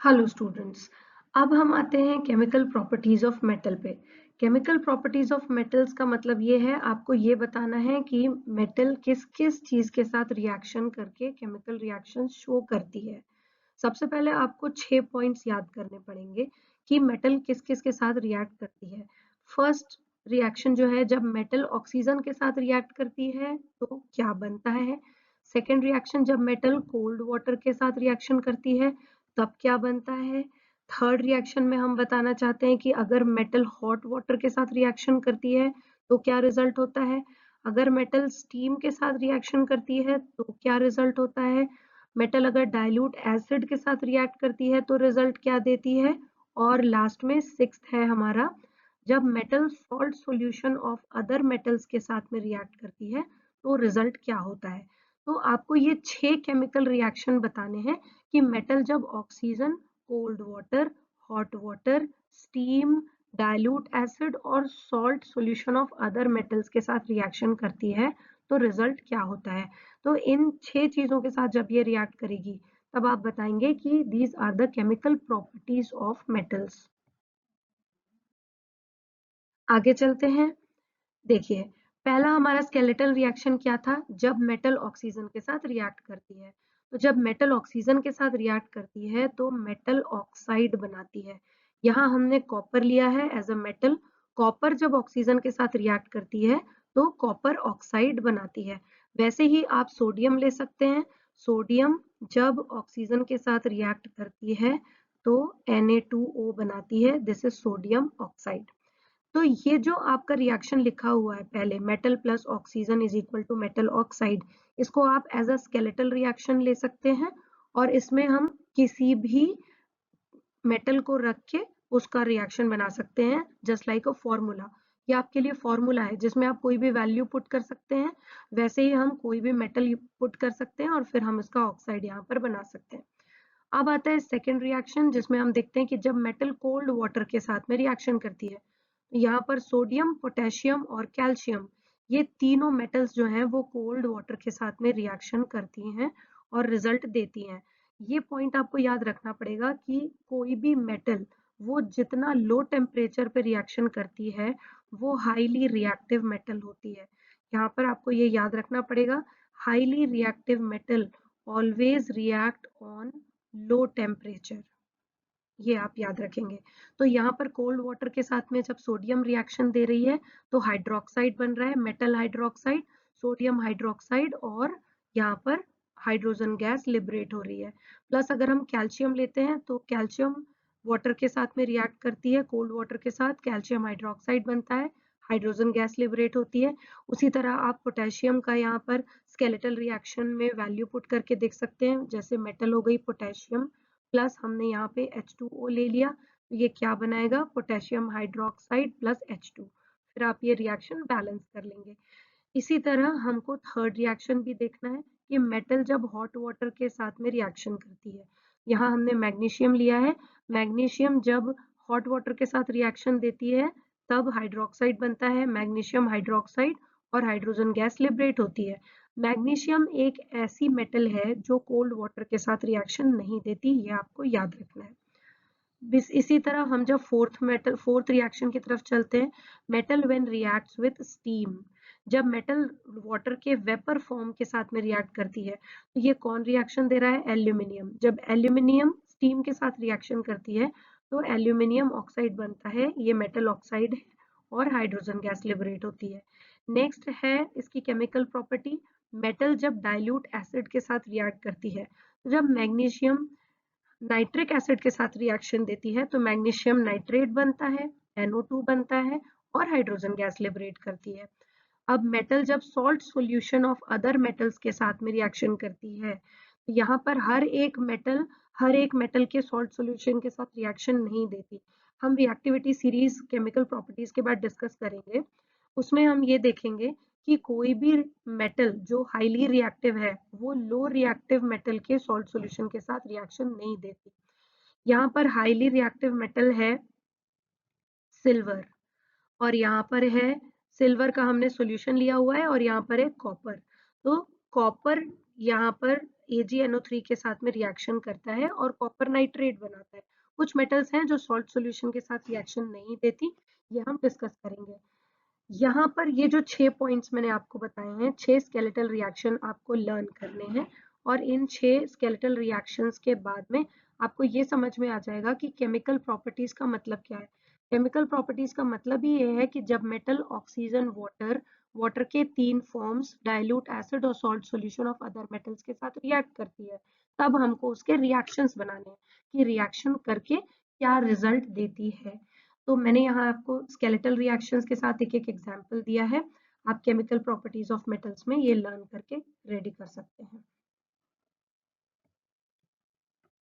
Hello students. अब हम आते हैं केमिकल प्रॉपर्टीज ऑफ मेटल पे। केमिकल प्रॉपर्टीज ऑफ मेटल्स का मतलब ये है, आपको ये बताना है कि मेटल किस किस चीज के साथ रिएक्शन करके केमिकल रिएक्शन शो करती है। सबसे पहले आपको 6 पॉइंट्स याद करने पड़ेंगे कि मेटल किस किस के साथ रिएक्ट करती है। फर्स्ट रिएक्शन जो है, जब मेटल ऑक्सीजन के साथ रिएक्ट करती है तो क्या बनता है। सेकेंड रिएक्शन, जब मेटल कोल्ड वाटर के साथ रिएक्शन करती है तब क्या बनता है। थर्ड रिएक्शन में हम बताना चाहते हैं कि अगर मेटल हॉट वाटर के साथ रिएक्शन करती है तो क्या रिजल्ट होता है। अगर मेटल स्टीम के साथ रिएक्शन करती है तो क्या रिजल्ट होता है। मेटल अगर डाइल्यूट एसिड के साथ रिएक्ट करती है तो रिजल्ट क्या देती है। और लास्ट में सिक्स्थ है हमारा, जब metal salt solution of other metals के साथ में रिएक्ट करती है तो रिजल्ट क्या होता है। तो आपको ये 6 केमिकल रिएक्शन बताने हैं कि मेटल जब oxygen, cold water, hot water, steam, dilute acid और salt solution of other metals के साथ रिएक्शन करती है तो रिजल्ट क्या होता है। तो इन 6 चीजों के साथ जब ये रिएक्ट करेगी तब आप बताएंगे कि these are the chemical properties of metals. आगे चलते हैं। देखिए, पहला हमारा स्केलेटल रिएक्शन क्या था, जब मेटल ऑक्सीजन के साथ रिएक्ट करती है। तो जब मेटल ऑक्सीजन के साथ रिएक्ट करती है तो मेटल ऑक्साइड बनाती है। यहाँ हमने कॉपर लिया है एज अ मेटल। कॉपर जब ऑक्सीजन के साथ रिएक्ट करती है तो कॉपर ऑक्साइड बनाती है। वैसे ही आप सोडियम ले सकते हैं। सोडियम जब ऑक्सीजन के साथ रिएक्ट करती है तो Na2O बनाती है, दिस इज सोडियम ऑक्साइड। तो ये जो आपका रिएक्शन लिखा हुआ है पहले, metal plus oxygen is equal to metal oxide, इसको आप एज अ स्केलेटल रिएक्शन ले सकते हैं और इसमें हम किसी भी मेटल को रख के उसका रिएक्शन बना सकते हैं, जस्ट लाइक अ फॉर्मूला। ये आपके लिए फॉर्मूला है जिसमें आप कोई भी वैल्यू पुट कर सकते हैं। वैसे ही हम कोई भी मेटल पुट कर सकते हैं और फिर हम इसका ऑक्साइड यहाँ पर बना सकते हैं। अब आता है सेकेंड रिएक्शन, जिसमें हम देखते हैं कि जब मेटल कोल्ड वाटर के साथ में रिएक्शन करती है, यहाँ पर सोडियम, पोटेशियम और कैल्शियम, ये तीनों मेटल्स जो हैं वो कोल्ड वाटर के साथ में रिएक्शन करती हैं और रिजल्ट देती हैं। ये पॉइंट आपको याद रखना पड़ेगा कि कोई भी मेटल वो जितना लो टेम्परेचर पे रिएक्शन करती है वो हाईली रिएक्टिव मेटल होती है। यहाँ पर आपको ये याद रखना पड़ेगा, highly reactive metal always react on low temperature, ये आप याद रखेंगे। तो यहाँ पर कोल्ड वाटर के साथ में जब सोडियम रिएक्शन दे रही है तो हाइड्रोक्साइड बन रहा है, मेटल हाइड्रोक्साइड, सोडियम हाइड्रोक्साइड, और यहाँ पर हाइड्रोजन गैस लिबरेट हो रही है। प्लस अगर हम कैल्शियम लेते हैं तो कैल्शियम वाटर के साथ में रिएक्ट करती है, कोल्ड वाटर के साथ कैल्शियम हाइड्रोक्साइड बनता है, हाइड्रोजन गैस लिबरेट होती है। उसी तरह आप पोटेशियम का यहाँ पर स्केलेटल रिएक्शन में वैल्यू पुट करके देख सकते हैं, जैसे मेटल हो गई पोटेशियम प्लस हमने यहाँ पे H2O ले लिया तो ये क्या बनाएगा, पोटेशियम हाइड्रोक्साइड प्लस H2। फिर आप ये रिएक्शन बैलेंस कर लेंगे। इसी तरह हमको थर्ड रिएक्शन भी देखना है कि मेटल जब हॉट वाटर के साथ में रिएक्शन करती है। यहाँ हमने मैग्नीशियम लिया है। मैग्नीशियम जब हॉट वाटर के साथ रिएक्शन देती है तब हाइड्रोक्साइड बनता है, मैग्नीशियम हाइड्रोक्साइड, और हाइड्रोजन गैस लिबरेट होती है। मैग्नीशियम एक ऐसी मेटल है जो कोल्ड वाटर के साथ रिएक्शन नहीं देती, ये आपको याद रखना है। इसी तरह हम जब फोर्थ रिएक्शन की तरफ चलते हैं, metal when reacts with steam, जब मेटल वाटर के वेपर फॉर्म के साथ में रिएक्ट करती है तो ये कौन रिएक्शन दे रहा है, एल्यूमिनियम। जब एल्यूमिनियम स्टीम के साथ रिएक्शन करती है तो एल्यूमिनियम ऑक्साइड बनता है, ये मेटल ऑक्साइड है, और हाइड्रोजन गैस लिबरेट होती है। नेक्स्ट है इसकी केमिकल प्रॉपर्टी, मेटल जब डाइल्यूट एसिड के साथ रिएक्ट करती है, तो जब मैग्नीशियम नाइट्रिक एसिड के साथ रिएक्शन देती है तो मैग्नीशियम नाइट्रेट बनता है, NO2 बनता है, और हाइड्रोजन गैस लिबरेट करती है। अब मेटल जब salt solution of other metals के साथ में रिएक्शन करती है तो यहाँ पर हर एक मेटल के सॉल्ट सॉल्यूशन के साथ रिएक्शन नहीं देती। हम रिएक्टिविटी सीरीज केमिकल प्रॉपर्टीज के बाद डिस्कस करेंगे, उसमें हम ये देखेंगे कि कोई भी मेटल जो हाईली रिएक्टिव है वो लो रिएक्टिव मेटल के सॉल्ट सॉल्यूशन के साथ रिएक्शन नहीं देती। यहाँ पर हाईली रिएक्टिव मेटल है सिल्वर, और यहाँ पर है सिल्वर का हमने सॉल्यूशन लिया हुआ है, और यहाँ पर है कॉपर। तो कॉपर यहाँ पर AgNO3 के साथ में रिएक्शन करता है और कॉपर नाइट्रेट बनाता है। कुछ मेटल्स हैं जो सॉल्ट सॉल्यूशन के साथ रिएक्शन नहीं देती, ये हम डिस्कस करेंगे। यहाँ पर ये जो 6 पॉइंट्स मैंने आपको बताए हैं, 6 स्केलेटल रिएक्शन आपको लर्न करने हैं और इन 6 स्केलेटल रिएक्शंस के बाद में आपको ये समझ में आ जाएगा कि केमिकल प्रॉपर्टीज का मतलब क्या है। केमिकल प्रॉपर्टीज का मतलब ही ये है कि जब मेटल, ऑक्सीजन, वाटर, वाटर के 3 फॉर्म्स डाइल्यूट एसिड और salt solution of other metals के साथ रिएक्ट करती है, तब हमको उसके रिएक्शंस बनाने हैं कि रिएक्शन करके क्या रिजल्ट देती है। तो मैंने यहाँ आपको स्केलेटल रिएक्शंस के साथ एक एक एग्जांपल दिया है। आप केमिकल प्रॉपर्टीज ऑफ मेटल्स में ये लर्न करके रेडी कर सकते हैं।